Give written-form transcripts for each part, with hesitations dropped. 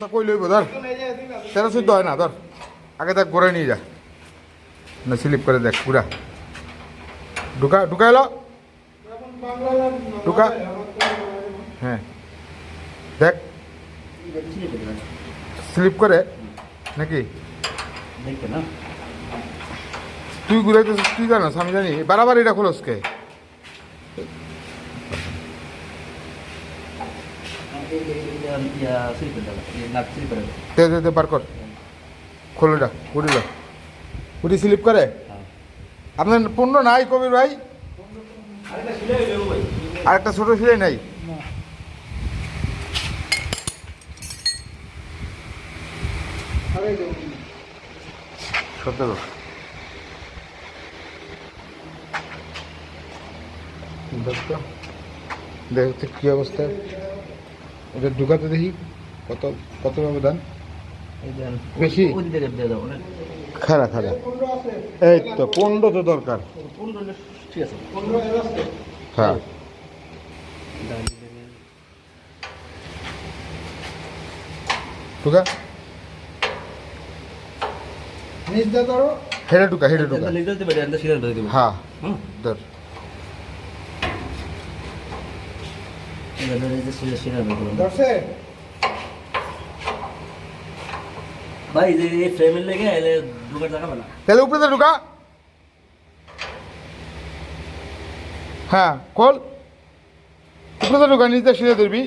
কই লইব ধর 13-14 হয় না ধর আগে দেখ ঘুরে নিয়ে যা না স্লিপ করে দেখ পুরা ঢুকা ঢুকা এলো ঢুকা হ্যাঁ দেখ স্লিপ করে নাকি তুই ঘুরাইতেছিস তুই জানাস আমি জানি বারাবার এটা খোলসকে বার কর খোলোটা উঠিল উঠি স্লিপ করে আপনার পণ্য নাই কবির ভাই আরেকটা ছোট সিলাই নাই সতেরো দেখতে কি অবস্থা ওটা ঢুকাতে দেখি কত কত ব্যবধান বেশি খারা খারা এই তো 15 তো দরকার হ্যাঁ ঢুকা হেডে ঢুকা হেডে ঢুকা হ্যাঁ ধর ভাই যে ফ্রেমের লেগে এলে ঢুকার জায়গা পেলা তাহলে উপরে ঢুকা হ্যাঁ খোল উপরে ঢুকা নিচে সিঁড়ে ধরবি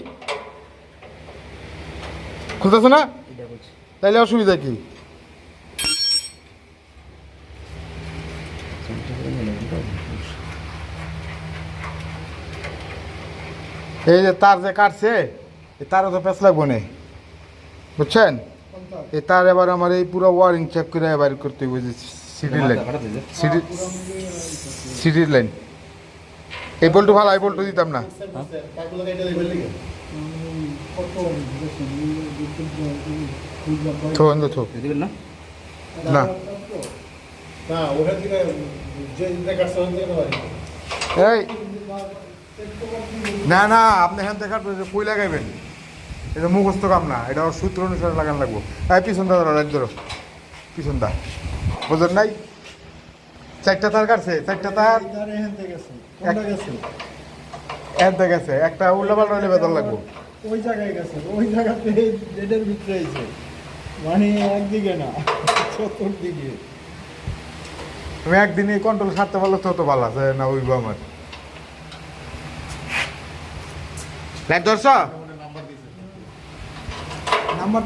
খুলতেছে না তাহলে অসুবিধা কি এই যে তার যে কাটছে তারও তো পেঁচ লাগবো না বুঝছেন এই তার এবার আমার এই পুরো ওয়ারিং চেক করে এবার করতে হবে যে সিটির লাইন সিটির লাইন এই বল্টু ভালো এই বল্টু দিতাম না না এই না না আপনি এখান দেখার কই লাগাইবেন এটা মুখস্থ কাম না এটা সূত্র অনুসারে লাগান লাগবো এই পিছন দা রাইট ধরো পিছন দা বুঝলেন নাই চারটা তার কাটছে চারটা তার এনতে গেছে একটা উল্লাপাল্টা হলে বেতন লাগবো ওই জায়গায় গেছে ওই জায়গাতে এদের ভিতরে আছে মানে একদিকে না চতুর্দিকে তুমি একদিনে কন্ট্রোল সারতে পারলে তো ভালো আছে না ওইব আমার লাইট ধরছ